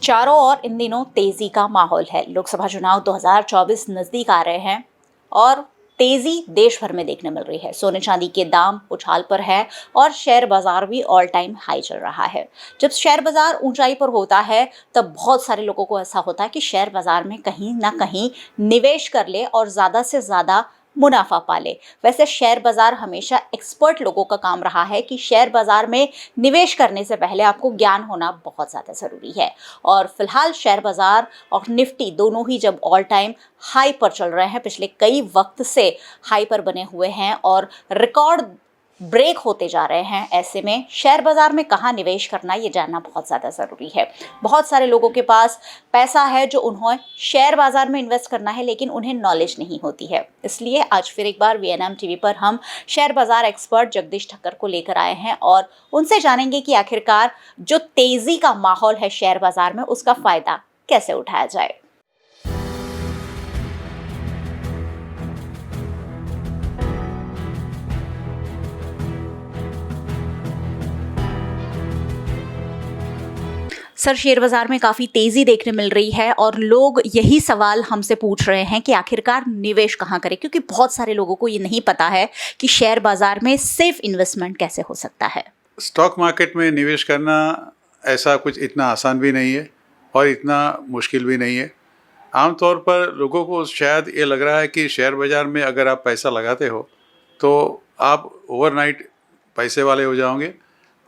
चारों ओर इन दिनों तेजी का माहौल है। लोकसभा चुनाव 2024 नजदीक आ रहे हैं और तेजी देश भर में देखने मिल रही है। सोने चांदी के दाम उछाल पर है और शेयर बाजार भी ऑल टाइम हाई चल रहा है। जब शेयर बाजार ऊंचाई पर होता है तब बहुत सारे लोगों को ऐसा होता है कि शेयर बाजार में कहीं ना कहीं निवेश कर ले और ज्यादा से ज्यादा मुनाफा पा ले। वैसे शेयर बाजार हमेशा एक्सपर्ट लोगों का काम रहा है कि शेयर बाजार में निवेश करने से पहले आपको ज्ञान होना बहुत ज़्यादा ज़रूरी है। और फिलहाल शेयर बाजार और निफ्टी दोनों ही जब ऑल टाइम हाई पर चल रहे हैं, पिछले कई वक्त से हाई पर बने हुए हैं और रिकॉर्ड ब्रेक होते जा रहे हैं, ऐसे में शेयर बाजार में कहाँ निवेश करना ये जानना बहुत ज़्यादा ज़रूरी है। बहुत सारे लोगों के पास पैसा है जो उन्हें शेयर बाजार में इन्वेस्ट करना है, लेकिन उन्हें नॉलेज नहीं होती है। इसलिए आज फिर एक बार VNM टीवी पर हम शेयर बाजार एक्सपर्ट जगदीश ठक्कर को लेकर आए हैं और उनसे जानेंगे कि आखिरकार जो तेज़ी का माहौल है शेयर बाजार में, उसका फ़ायदा कैसे उठाया जाए। सर, शेयर बाजार में काफ़ी तेज़ी देखने मिल रही है और लोग यही सवाल हमसे पूछ रहे हैं कि आखिरकार निवेश कहाँ करें, क्योंकि बहुत सारे लोगों को ये नहीं पता है कि शेयर बाजार में सेफ इन्वेस्टमेंट कैसे हो सकता है। स्टॉक मार्केट में निवेश करना ऐसा कुछ इतना आसान भी नहीं है और इतना मुश्किल भी नहीं है। आमतौर पर लोगों को शायद ये लग रहा है कि शेयर बाज़ार में अगर आप पैसा लगाते हो तो आप ओवरनाइट पैसे वाले हो जाओगे,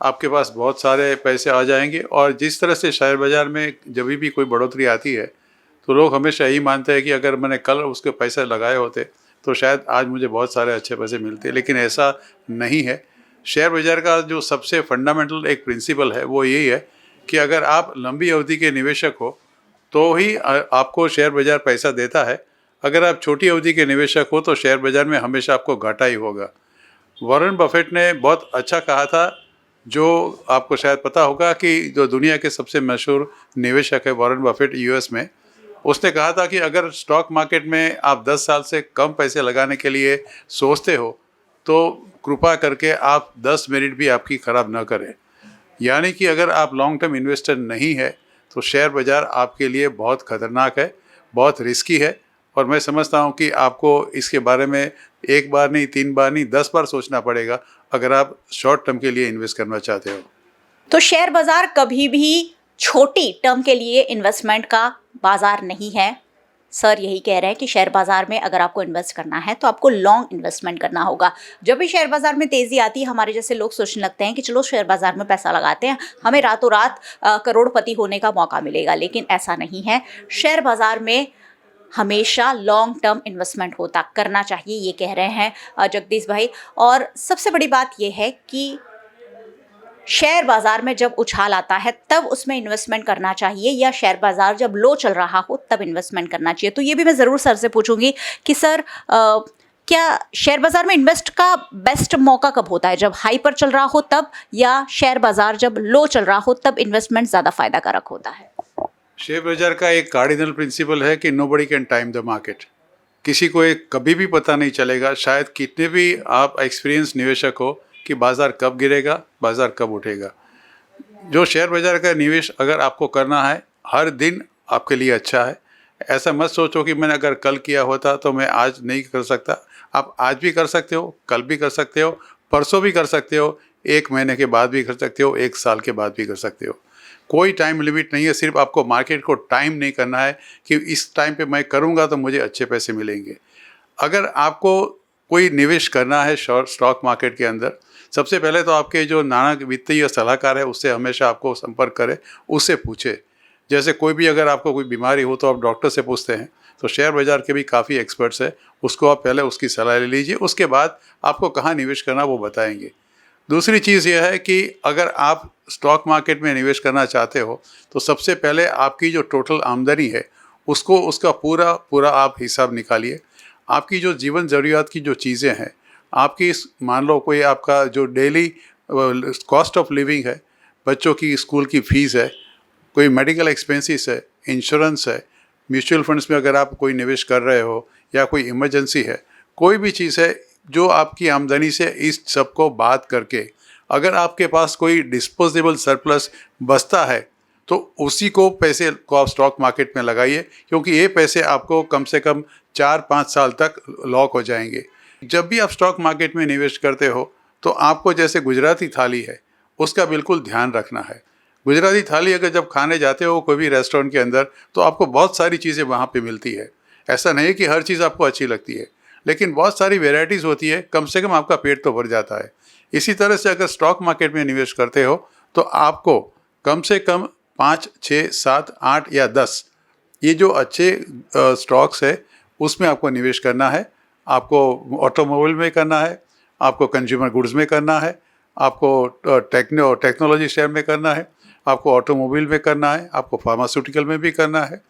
आपके पास बहुत सारे पैसे आ जाएंगे। और जिस तरह से शेयर बाज़ार में जब भी कोई बढ़ोतरी आती है तो लोग हमेशा यही मानते हैं कि अगर मैंने कल उसके पैसे लगाए होते तो शायद आज मुझे बहुत सारे अच्छे पैसे मिलते, लेकिन ऐसा नहीं है। शेयर बाज़ार का जो सबसे फंडामेंटल एक प्रिंसिपल है वो यही है कि अगर आप लंबी अवधि के निवेशक हो तो ही आपको शेयर बाज़ार पैसा देता है। अगर आप छोटी अवधि के निवेशक हो तो शेयर बाज़ार में हमेशा आपको घाटा ही होगा। वॉरेन बफेट ने बहुत अच्छा कहा था, जो आपको शायद पता होगा कि जो दुनिया के सबसे मशहूर निवेशक है वॉरेन बफेट US में, उसने कहा था कि अगर स्टॉक मार्केट में आप 10 साल से कम पैसे लगाने के लिए सोचते हो तो कृपा करके आप 10 मिनट भी आपकी ख़राब ना करें। यानी कि अगर आप लॉन्ग टर्म इन्वेस्टर नहीं है तो शेयर बाज़ार आपके लिए बहुत ख़तरनाक है, बहुत रिस्की है। और मैं समझता हूँ कि आपको इसके बारे में एक बार नहीं, 3 बार नहीं, 10 बार सोचना पड़ेगा अगर आप शॉर्ट टर्म के लिए इन्वेस्ट करना चाहते हो। तो शेयर बाजार कभी भी छोटी टर्म के लिए इन्वेस्टमेंट का बाजार नहीं है। सर यही कह रहे हैं कि शेयर बाजार में अगर आपको इन्वेस्ट करना है तो आपको लॉन्ग इन्वेस्टमेंट करना होगा। जब भी शेयर बाजार में तेज़ी आती है, हमारे जैसे लोग सोचने लगते हैं कि चलो शेयर बाजार में पैसा लगाते हैं, हमें रातों रात करोड़पति होने का मौका मिलेगा, लेकिन ऐसा नहीं है। शेयर बाजार में हमेशा लॉन्ग टर्म इन्वेस्टमेंट होता करना चाहिए, ये कह रहे हैं जगदीश भाई। और सबसे बड़ी बात यह है कि शेयर बाजार में जब उछाल आता है तब उसमें इन्वेस्टमेंट करना चाहिए, या शेयर बाजार जब लो चल रहा हो तब इन्वेस्टमेंट करना चाहिए। तो ये भी मैं ज़रूर सर से पूछूंगी कि सर क्या शेयर बाजार में इन्वेस्ट का बेस्ट मौका कब होता है, जब हाई पर चल रहा हो तब, या शेयर बाजार जब लो चल रहा हो तब इन्वेस्टमेंट ज़्यादा फायदा कारक होता है? शेयर बाज़ार का एक कार्डिनल प्रिंसिपल है कि nobody can time the market. किसी को एक कभी भी पता नहीं चलेगा, शायद कितने भी आप एक्सपीरियंस निवेशक हो, कि बाज़ार कब गिरेगा, बाज़ार कब उठेगा। जो शेयर बाज़ार का निवेश अगर आपको करना है, हर दिन आपके लिए अच्छा है। ऐसा मत सोचो कि मैंने अगर कल किया होता तो मैं आज नहीं कर सकता। आप आज भी कर सकते हो, कल भी कर सकते हो, परसों भी कर सकते हो, 1 महीने के बाद भी कर सकते हो, 1 साल के बाद भी कर सकते हो। कोई टाइम लिमिट नहीं है। सिर्फ आपको मार्केट को टाइम नहीं करना है कि इस टाइम पे मैं करूँगा तो मुझे अच्छे पैसे मिलेंगे। अगर आपको कोई निवेश करना है स्टॉक मार्केट के अंदर, सबसे पहले तो आपके जो नाणक वित्तीय सलाहकार है उससे हमेशा आपको संपर्क करें, उससे पूछे। जैसे कोई भी अगर आपको कोई बीमारी हो तो आप डॉक्टर से पूछते हैं, तो शेयर बाज़ार के भी काफ़ी एक्सपर्ट्स हैं, उसको आप पहले उसकी सलाह ले लीजिए, उसके बाद आपको कहाँ निवेश करना वो बताएंगे। दूसरी चीज़ यह है कि अगर आप स्टॉक मार्केट में निवेश करना चाहते हो तो सबसे पहले आपकी जो टोटल आमदनी है उसका पूरा आप हिसाब निकालिए। आपकी जो जीवन ज़रूरियात की जो चीज़ें हैं, आपकी मान लो कोई आपका जो डेली कॉस्ट ऑफ लिविंग है, बच्चों की स्कूल की फ़ीस है, कोई मेडिकल एक्सपेंसेस है, इंश्योरेंस है, म्यूचुअल फंड्स में अगर आप कोई निवेश कर रहे हो, या कोई इमरजेंसी है, कोई भी चीज़ है जो आपकी आमदनी से इस सब को बात करके अगर आपके पास कोई डिस्पोजेबल सरप्लस बचता है तो उसी को पैसे को आप स्टॉक मार्केट में लगाइए, क्योंकि ये पैसे आपको कम से कम 4-5 साल तक लॉक हो जाएंगे। जब भी आप स्टॉक मार्केट में निवेश करते हो तो आपको जैसे गुजराती थाली है उसका बिल्कुल ध्यान रखना है। गुजराती थाली अगर जब खाने जाते हो कोई भी रेस्टोरेंट के अंदर तो आपको बहुत सारी चीज़ें वहाँ पे मिलती है। ऐसा नहीं है कि हर चीज़ आपको अच्छी लगती है, लेकिन बहुत सारी वेराइटीज़ होती है, कम से कम आपका पेट तो भर जाता है। इसी तरह से अगर स्टॉक मार्केट में निवेश करते हो तो आपको कम से कम 5, 6, 7, 8 या 10 ये जो अच्छे स्टॉक्स है उसमें आपको निवेश करना है। आपको ऑटोमोबाइल में करना है, आपको कंज्यूमर गुड्स में करना है, आपको टेक्नोलॉजी शेयर में करना है, आपको ऑटोमोबाइल में करना है, आपको फार्मास्यूटिकल में भी करना है,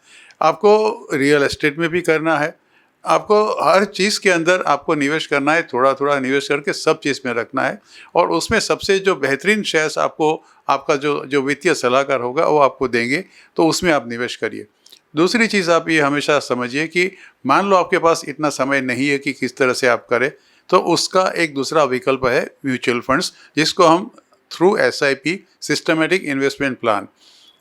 आपको रियल एस्टेट में भी करना है। आपको हर चीज़ के अंदर आपको निवेश करना है, थोड़ा थोड़ा निवेश करके सब चीज़ में रखना है। और उसमें सबसे जो बेहतरीन शेयर्स आपको आपका जो वित्तीय सलाहकार होगा वो आपको देंगे, तो उसमें आप निवेश करिए। दूसरी चीज़ आप ये हमेशा समझिए कि मान लो आपके पास इतना समय नहीं है कि किस तरह से आप करें, तो उसका एक दूसरा विकल्प है म्यूचुअल फंड्स, जिसको हम through SIP systematic investment plan,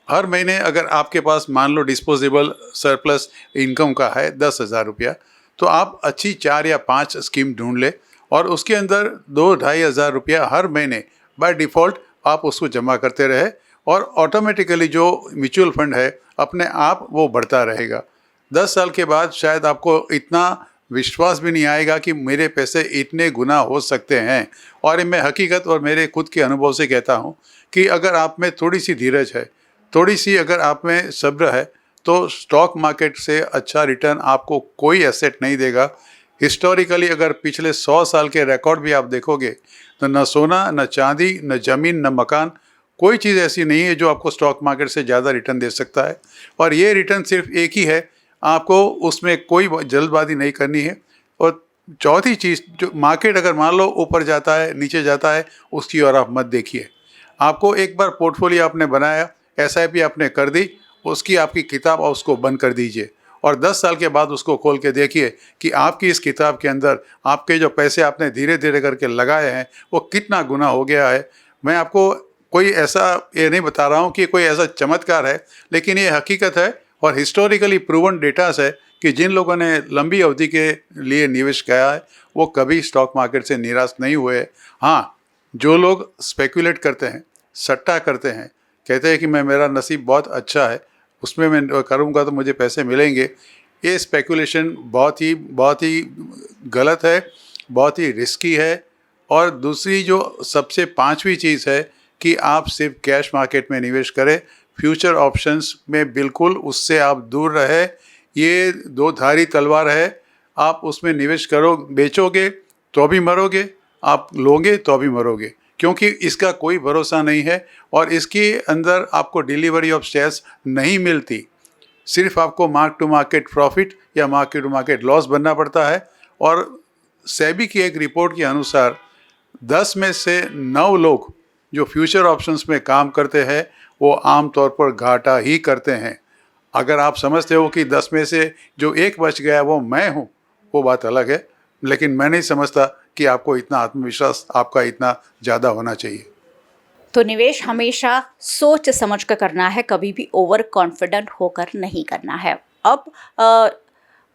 हर महीने अगर आपके पास मान लो डिस्पोजेबल सरप्लस इनकम का है 10,000 रुपया, तो आप अच्छी 4 या 5 स्कीम ढूंढ ले और उसके अंदर 2-2.5 हज़ार रुपया हर महीने बाय डिफ़ॉल्ट आप उसको जमा करते रहे, और ऑटोमेटिकली जो म्यूचुअल फंड है अपने आप वो बढ़ता रहेगा। 10 साल के बाद शायद आपको इतना विश्वास भी नहीं आएगा कि मेरे पैसे इतने गुना हो सकते हैं। और मैं हकीकत और मेरे खुद के अनुभव से कहता हूँ कि अगर आप में थोड़ी सी धीरज है, थोड़ी सी अगर आप में सब्र है, तो स्टॉक मार्केट से अच्छा रिटर्न आपको कोई एसेट नहीं देगा। हिस्टोरिकली अगर पिछले 100 साल के रिकॉर्ड भी आप देखोगे तो न सोना, न चांदी, न ज़मीन, न मकान, कोई चीज़ ऐसी नहीं है जो आपको स्टॉक मार्केट से ज़्यादा रिटर्न दे सकता है। और ये रिटर्न सिर्फ एक ही है, आपको उसमें कोई जल्दबाजी नहीं करनी है। और चौथी चीज़, जो मार्केट अगर मान लो ऊपर जाता है नीचे जाता है, उसकी ओर आप मत देखिए। आपको एक बार पोर्टफोलियो आपने बनाया, SIP आपने कर दी, उसकी आपकी किताब और उसको बंद कर दीजिए और 10 साल के बाद उसको खोल के देखिए कि आपकी इस किताब के अंदर आपके जो पैसे आपने धीरे धीरे करके लगाए हैं वो कितना गुना हो गया है। मैं आपको कोई ऐसा ये नहीं बता रहा हूँ कि कोई ऐसा चमत्कार है, लेकिन ये हकीकत है और हिस्टोरिकली प्रूवन डेटास है कि जिन लोगों ने लंबी अवधि के लिए निवेश किया है वो कभी स्टॉक मार्केट से निराश नहीं हुए। हाँ, जो लोग स्पेकुलेट करते हैं, सट्टा करते हैं, कहते हैं कि मेरा नसीब बहुत अच्छा है, उसमें मैं करूँगा तो मुझे पैसे मिलेंगे, ये स्पेकुलेशन बहुत ही गलत है, बहुत ही रिस्की है। और दूसरी जो सबसे 5वीं चीज़ है कि आप सिर्फ कैश मार्केट में निवेश करें, फ्यूचर ऑप्शंस में बिल्कुल उससे आप दूर रहे। ये दो धारी तलवार है, आप उसमें निवेश करो, बेचोगे तो भी मरोगे, आप लोगे तो भी मरोगे, क्योंकि इसका कोई भरोसा नहीं है और इसके अंदर आपको डिलीवरी ऑफ शेयर्स नहीं मिलती। सिर्फ आपको मार्क टू मार्केट प्रॉफिट या मार्केट टू मार्केट लॉस बनना पड़ता है। और सेबी की एक रिपोर्ट के अनुसार 10 में से 9 लोग जो फ्यूचर ऑप्शंस में काम करते हैं वो आमतौर पर घाटा ही करते हैं। अगर आप समझते हो कि 10 में से जो एक बच गया वो मैं हूँ, वो बात अलग है, लेकिन मैं नहीं समझता कि आपको इतना आत्मविश्वास आपका इतना ज़्यादा होना चाहिए। तो निवेश हमेशा सोच समझ कर करना है, कभी भी ओवर कॉन्फिडेंट होकर नहीं करना है। अब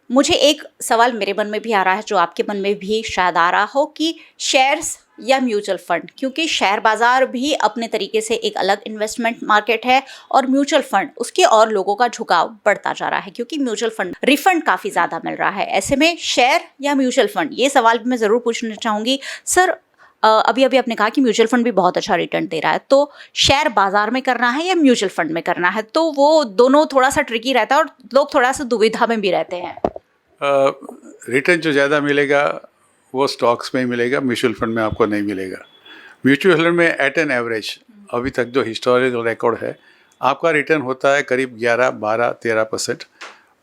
मुझे एक सवाल मेरे मन में भी आ रहा है, जो आपके मन में भी शायद आ रहा हो, कि शेयर्स या म्यूचुअल फंड, क्योंकि शेयर बाज़ार भी अपने तरीके से एक अलग इन्वेस्टमेंट मार्केट है और म्यूचुअल फंड उसके और लोगों का झुकाव बढ़ता जा रहा है क्योंकि म्यूचुअल फंड रिफंड काफ़ी ज़्यादा मिल रहा है। ऐसे में शेयर या म्यूचुअल फंड, ये सवाल भी मैं ज़रूर पूछना चाहूँगी। सर, अभी आपने कहा कि म्यूचुअल फंड भी बहुत अच्छा रिटर्न दे रहा है, तो शेयर बाज़ार में करना है या म्यूचुअल फंड में करना है? तो वो दोनों थोड़ा सा ट्रिकी रहता है और लोग थोड़ा सा दुविधा में भी रहते हैं। रिटर्न जो ज़्यादा मिलेगा वो स्टॉक्स में ही मिलेगा, म्यूचुअल फंड में आपको नहीं मिलेगा। म्यूचुअल फंड में एट एन एवरेज अभी तक जो हिस्टोरिकल रिकॉर्ड है, आपका रिटर्न होता है करीब 11, 12, 13%,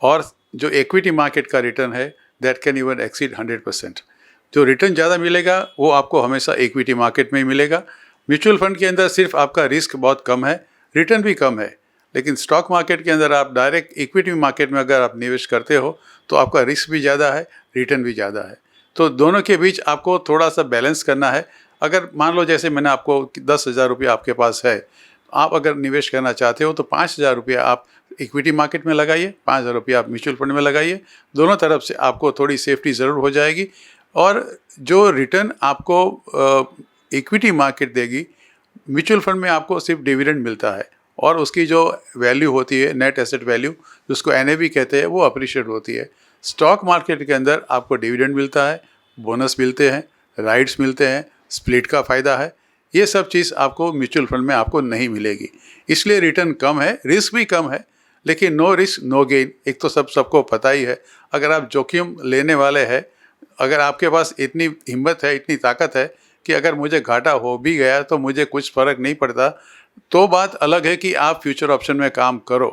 और जो इक्विटी मार्केट का रिटर्न है दैट कैन इवन एक्सीड 100%। जो रिटर्न ज़्यादा मिलेगा वो आपको हमेशा इक्विटी मार्केट में ही मिलेगा। म्यूचुअल फंड के अंदर सिर्फ आपका रिस्क बहुत कम है, रिटर्न भी कम है, लेकिन स्टॉक मार्केट के अंदर आप डायरेक्ट इक्विटी मार्केट में अगर आप निवेश करते हो तो आपका रिस्क भी ज़्यादा है, रिटर्न भी ज़्यादा है। तो दोनों के बीच आपको थोड़ा सा बैलेंस करना है। अगर मान लो जैसे मैंने आपको 10,000 रुपये आपके पास है, आप अगर निवेश करना चाहते हो तो 5,000 रुपया आप इक्विटी मार्केट में लगाइए, 5,000 रुपया आप म्यूचुअल फंड में लगाइए। दोनों तरफ से आपको थोड़ी सेफ्टी ज़रूर हो जाएगी और जो रिटर्न आपको इक्विटी मार्केट देगी, म्यूचुअल फंड में आपको सिर्फ डिविडेंड मिलता है और उसकी जो वैल्यू होती है, नेट एसेट वैल्यू जिसको NAV कहते हैं, वो अप्रिशिएट होती है। स्टॉक मार्केट के अंदर आपको डिविडेंड मिलता है, बोनस मिलते हैं, राइट्स मिलते हैं, स्प्लिट का फ़ायदा है। ये सब चीज़ आपको म्यूचुअल फंड में आपको नहीं मिलेगी, इसलिए रिटर्न कम है, रिस्क भी कम है, लेकिन नो रिस्क नो गेन। एक तो सबको पता ही है, अगर आप जोखिम लेने वाले हैं, अगर आपके पास इतनी हिम्मत है, इतनी ताकत है कि अगर मुझे घाटा हो भी गया तो मुझे कुछ फ़र्क नहीं पड़ता, तो बात अलग है कि आप फ्यूचर ऑप्शन में काम करो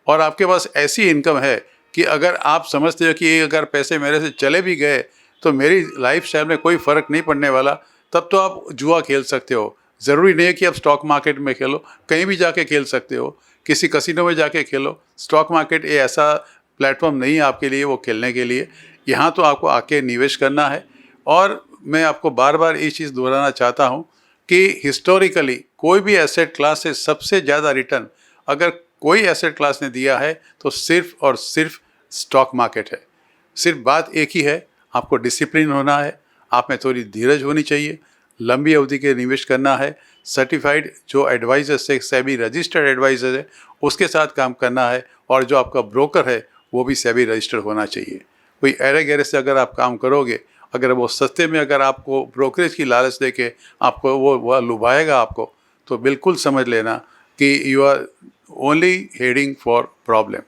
और आपके पास ऐसी इनकम है कि अगर आप समझते हो कि अगर पैसे मेरे से चले भी गए तो मेरी लाइफ स्टाइल में कोई फ़र्क नहीं पड़ने वाला, तब तो आप जुआ खेल सकते हो। ज़रूरी नहीं है कि आप स्टॉक मार्केट में खेलो, कहीं भी जाके खेल सकते हो, किसी कसिनो में जाके खेलो। स्टॉक मार्केट ये ऐसा प्लेटफॉर्म नहीं है आपके लिए वो खेलने के लिए। यहाँ तो आपको आके निवेश करना है। और मैं आपको बार बार ये चीज़ दोहराना चाहता हूँ कि हिस्टोरिकली कोई भी एसेट क्लास से सबसे ज़्यादा रिटर्न अगर कोई एसेट क्लास ने दिया है तो सिर्फ और सिर्फ स्टॉक मार्केट है। सिर्फ बात एक ही है, आपको डिसिप्लिन होना है, आप में थोड़ी धीरज होनी चाहिए, लंबी अवधि के निवेश करना है, सर्टिफाइड जो एडवाइज़र से सेबी रजिस्टर्ड एडवाइज़र है उसके साथ काम करना है और जो आपका ब्रोकर है वो भी सेबी रजिस्टर्ड होना चाहिए। कोई अरे गहरे से अगर आप काम करोगे, अगर वो सस्ते में अगर आपको ब्रोकरेज की लालच देके आपको वो लुभाएगा आपको, तो बिल्कुल समझ लेना कि you are only heading for problem.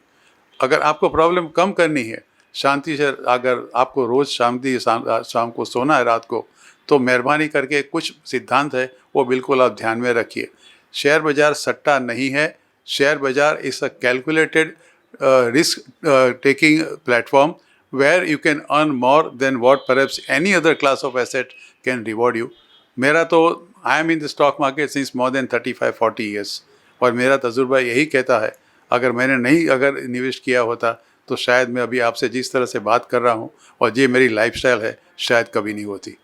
अगर आपको प्रॉब्लम कम करनी है, शांति से अगर आपको रोज़ शाम को सोना है रात को, तो मेहरबानी करके कुछ सिद्धांत है वो बिल्कुल आप ध्यान में रखिए। शेयर बाज़ार सट्टा नहीं है, शेयर बाज़ार is a calculated risk taking platform where you can earn more than what perhaps any other class of asset can reward you. मेरा तो I am in the stock market since more than 35-40 years और मेरा तजुर्बा यही कहता है, अगर मैंने नहीं अगर निवेश किया होता तो शायद मैं अभी आपसे जिस तरह से बात कर रहा हूँ और ये मेरी लाइफस्टाइल है शायद कभी नहीं होती।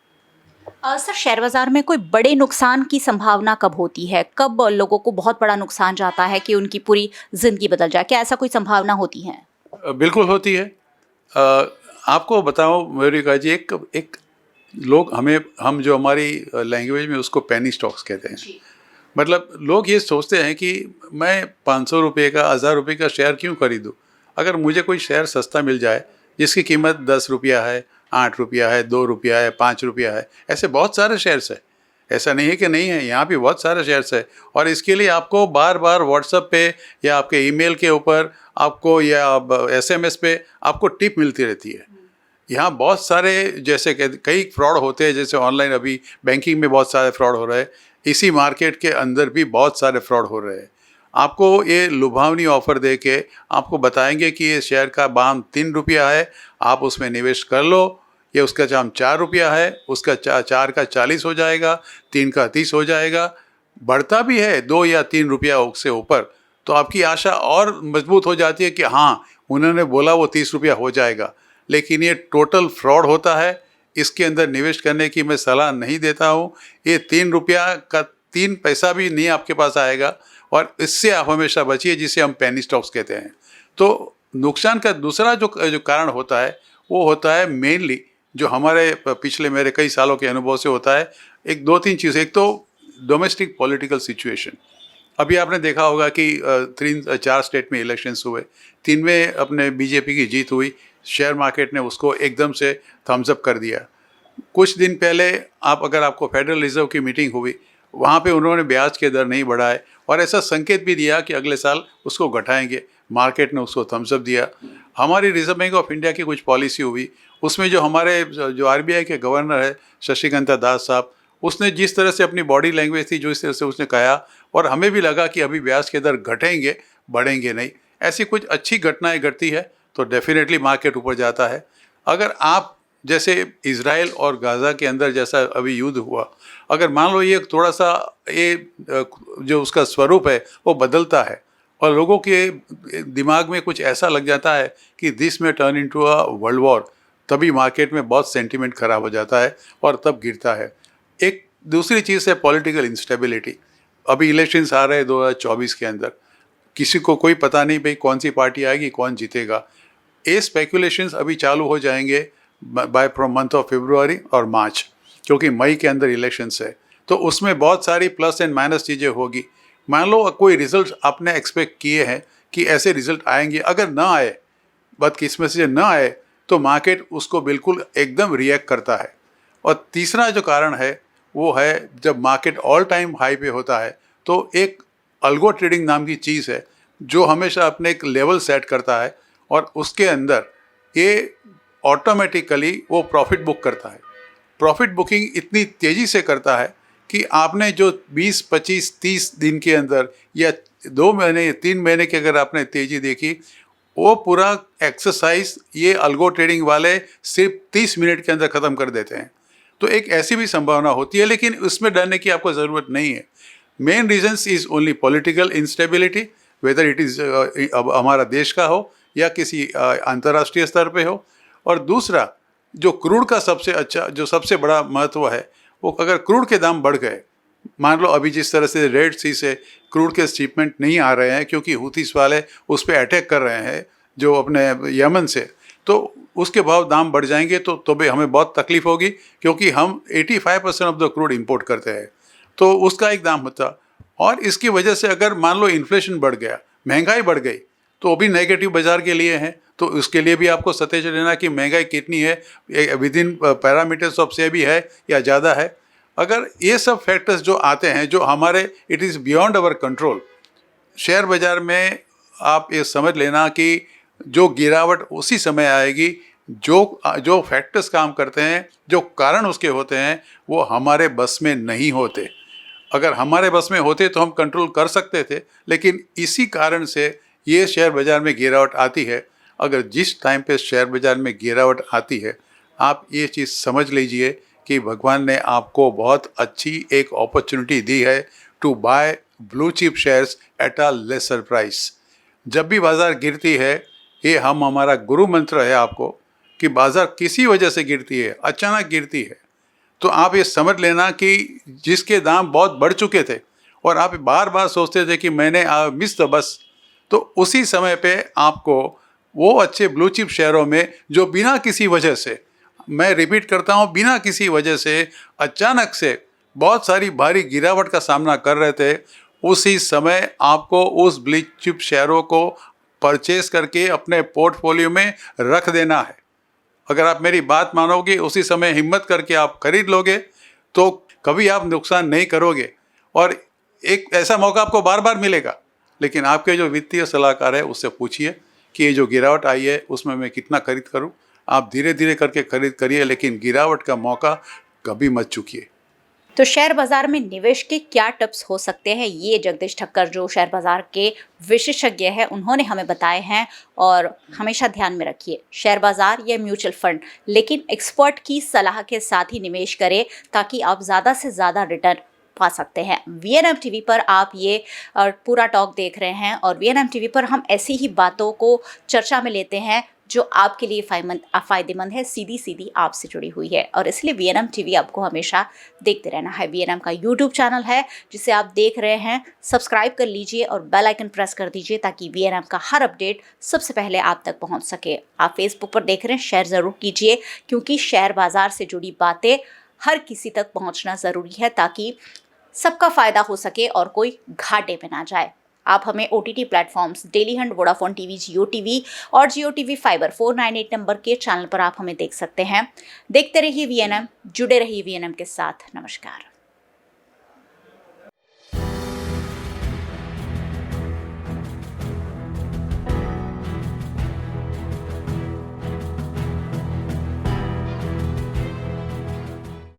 सर, शेयर बाजार में कोई बड़े नुकसान की संभावना कब होती है? कब लोगों को बहुत बड़ा नुकसान जाता है कि उनकी पूरी जिंदगी बदल जाए? क्या ऐसा कोई संभावना होती है? बिल्कुल होती है। आपको बताओ मेरी जी, एक लोग हम जो हमारी लैंग्वेज में उसको पेनी स्टॉक्स कहते हैं। मतलब लोग ये सोचते हैं कि मैं 500 रुपये का 1000 रुपये का शेयर क्यों खरीदूं? अगर मुझे कोई शेयर सस्ता मिल जाए जिसकी कीमत 10 रुपया है, 8 रुपया है, 2 रुपया है, 5 रुपया है, ऐसे बहुत सारे शेयर्स है। ऐसा नहीं है कि नहीं है, यहाँ भी बहुत सारे शेयर्स है और इसके लिए आपको बार बार व्हाट्सएप पे या आपके ईमेल के ऊपर आपको या SMS पे आपको टिप मिलती रहती है। यहाँ बहुत सारे जैसे कई फ्रॉड होते हैं, जैसे ऑनलाइन अभी बैंकिंग में बहुत सारे फ्रॉड हो रहे हैं, इसी मार्केट के अंदर भी बहुत सारे फ्रॉड हो रहे हैं। आपको ये लुभावनी ऑफ़र दे के आपको बताएंगे कि ये शेयर का दाम 3 रुपया है, आप उसमें निवेश कर लो, ये उसका दाम 4 रुपया है, उसका 4 का 40 हो जाएगा, 3 का 30 हो जाएगा, बढ़ता भी है 2 या 3 रुपया उससे ऊपर, तो आपकी आशा और मजबूत हो जाती है कि हाँ उन्होंने बोला वो 30 रुपया हो जाएगा। लेकिन ये टोटल फ्रॉड होता है, इसके अंदर निवेश करने की मैं सलाह नहीं देता हूँ। ये 3 रुपया का 3 पैसा भी नहीं आपके पास आएगा और इससे आप हमेशा बचिए, जिसे हम पेनी स्टॉक्स कहते हैं। तो नुकसान का दूसरा जो कारण होता है वो होता है मेनली जो हमारे पिछले मेरे कई सालों के अनुभव से होता है, एक 2-3 चीज़ें। एक तो डोमेस्टिक पॉलिटिकल सिचुएशन। अभी आपने देखा होगा कि 3-4 स्टेट में इलेक्शंस हुए, 3 में अपने बीजेपी की जीत हुई, शेयर मार्केट ने उसको एकदम से थम्स अप कर दिया। कुछ दिन पहले आपको फेडरल रिजर्व की मीटिंग हुई, वहाँ पे उन्होंने ब्याज के दर नहीं बढ़ाए और ऐसा संकेत भी दिया कि अगले साल उसको घटाएंगे, मार्केट ने उसको थम्स अप दिया। हमारी रिजर्व बैंक ऑफ इंडिया की कुछ पॉलिसी हुई, उसमें जो हमारे जो RBI के गवर्नर है शशिकांता दास साहब, उसने जिस तरह से अपनी बॉडी लैंग्वेज थी, जो इस तरह से उसने कहा, और हमें भी लगा कि अभी ब्याज के दर घटेंगे, बढ़ेंगे नहीं। ऐसी कुछ अच्छी घटनाएं घटती है तो डेफिनेटली मार्केट ऊपर जाता है। अगर आप जैसे इज़राइल और गाज़ा के अंदर जैसा अभी युद्ध हुआ, अगर मान लो ये थोड़ा सा ये जो उसका स्वरूप है वो बदलता है और लोगों के दिमाग में कुछ ऐसा लग जाता है कि दिस में turn into a world war, तभी मार्केट में बहुत सेंटीमेंट खराब हो जाता है और तब गिरता है। एक दूसरी चीज़ है पॉलिटिकल इंस्टेबिलिटी। अभी इलेक्शंस आ रहे हैं 2024 के अंदर, किसी को कोई पता नहीं भाई कौन सी पार्टी आएगी, कौन जीतेगा। ये स्पेकुलेशंस अभी चालू हो जाएंगे by from month of February और मार्च, क्योंकि मई के अंदर इलेक्शंस है। तो उसमें बहुत सारी प्लस एंड माइनस चीज़ें होगी। मान लो कोई रिजल्ट आपने एक्सपेक्ट किए हैं कि ऐसे रिजल्ट आएंगे, अगर ना आए, बदकिस्मती से ना आए, तो मार्केट उसको बिल्कुल एकदम रिएक्ट करता है। और तीसरा जो कारण है वो है, जब मार्केट ऑल टाइम हाई पे होता है तो एक अल्गो ट्रेडिंग नाम की चीज़ है जो हमेशा अपने एक लेवल सेट करता है और उसके अंदर ये ऑटोमेटिकली वो प्रॉफिट बुक करता है। प्रॉफिट बुकिंग इतनी तेज़ी से करता है कि आपने जो 20, 25, 30 दिन के अंदर या 2 महीने, 3 महीने की अगर आपने तेज़ी देखी, वो पूरा एक्सरसाइज ये अल्गो ट्रेडिंग वाले सिर्फ 30 मिनट के अंदर ख़त्म कर देते हैं। तो एक ऐसी भी संभावना होती है, लेकिन उसमें डरने की आपको ज़रूरत नहीं है। Main reasons is only political instability, whether it is हमारा देश का हो या किसी अंतर्राष्ट्रीय स्तर पे हो। और दूसरा, जो क्रूड का सबसे बड़ा महत्व है, वो अगर क्रूड के दाम बढ़ गए, मान लो अभी जिस तरह से रेड सी से क्रूड के शिपमेंट नहीं आ रहे हैं क्योंकि हुतीस वाले उस पर अटैक कर रहे हैं जो अपने यमन से, तो उसके भाव दाम बढ़ जाएंगे तो भी हमें बहुत तकलीफ होगी, क्योंकि हम 85% ऑफ द क्रूड इंपोर्ट करते हैं, तो उसका एक दाम होता। और इसकी वजह से अगर मान लो इन्फ्लेशन बढ़ गया, महंगाई बढ़ गई, तो वो भी नेगेटिव बाजार के लिए है। तो उसके लिए भी आपको सतेज रहना कि महंगाई कितनी है, विद इन पैरामीटर्स ऑफ से भी है या ज़्यादा है। अगर ये सब फैक्टर्स जो आते हैं, जो हमारे it is beyond our control, share बाज़ार में आप ये समझ लेना कि जो गिरावट उसी समय आएगी जो फैक्टर्स काम करते हैं, जो कारण उसके होते हैं, वो हमारे बस में नहीं होते। अगर हमारे बस में होते तो हम कंट्रोल कर सकते थे, लेकिन इसी कारण से ये शेयर बाज़ार में गिरावट आती है। अगर जिस टाइम पे शेयर बाज़ार में गिरावट आती है, आप ये चीज़ समझ लीजिए कि भगवान ने आपको बहुत अच्छी एक अपॉर्चुनिटी दी है to buy blue chip shares at a lesser price. जब भी बाज़ार गिरती है, ये हमारा गुरु मंत्र है आपको कि बाज़ार किसी वजह से गिरती है, अचानक गिरती है, तो आप ये समझ लेना कि जिसके दाम बहुत बढ़ चुके थे और आप बार बार सोचते थे कि मैंने मिस द बस, तो उसी समय पे आपको वो अच्छे ब्लू चिप शेयरों में जो बिना किसी वजह से, मैं रिपीट करता हूँ, बिना किसी वजह से अचानक से बहुत सारी भारी गिरावट का सामना कर रहे थे, उसी समय आपको उस ब्लू चिप शेयरों को परचेज करके अपने पोर्टफोलियो में रख देना है। अगर आप मेरी बात मानोगे, उसी समय हिम्मत करके आप खरीद लोगे, तो कभी आप नुकसान नहीं करोगे और एक ऐसा मौका आपको बार बार मिलेगा। लेकिन आपके जो वित्तीय सलाहकार है उससे पूछिए कि ये जो गिरावट आई है उसमें मैं कितना खरीद करूं। आप धीरे धीरे करके खरीद करिए, लेकिन गिरावट का मौका कभी मत चूकिए। तो शेयर बाजार में निवेश के क्या टिप्स हो सकते हैं, ये जगदीश ठक्कर जो शेयर बाजार के विशेषज्ञ हैं उन्होंने हमें बताए हैं। और हमेशा ध्यान में रखिए, शेयर बाजार या म्यूचुअल फंड, लेकिन एक्सपर्ट की सलाह के साथ ही निवेश करें ताकि आप ज़्यादा से ज़्यादा रिटर्न पा सकते हैं। VNM TV पर आप ये पूरा टॉक देख रहे हैं और VNM TV पर हम ऐसी ही बातों को चर्चा में लेते हैं जो आपके लिए फ़ायदेमंद है, सीधी सीधी आपसे जुड़ी हुई है। और इसलिए VNM TV आपको हमेशा देखते रहना है। VNM का YouTube चैनल है जिसे आप देख रहे हैं, सब्सक्राइब कर लीजिए और बेल आइकन प्रेस कर दीजिए ताकि VNM का हर अपडेट सबसे पहले आप तक पहुंच सके। आप फेसबुक पर देख रहे हैं, शेयर ज़रूर कीजिए, क्योंकि शेयर बाज़ार से जुड़ी बातें हर किसी तक पहुँचना ज़रूरी है ताकि सबका फ़ायदा हो सके और कोई घाटे में ना जाए। आप हमें OTT platforms Dailyhunt, Vodafone TV, Jio TV और जियो टीवी फाइबर 498 नंबर के चैनल पर आप हमें देख सकते हैं। देखते रहिए VNM, जुड़े रहिए VNM के साथ। नमस्कार।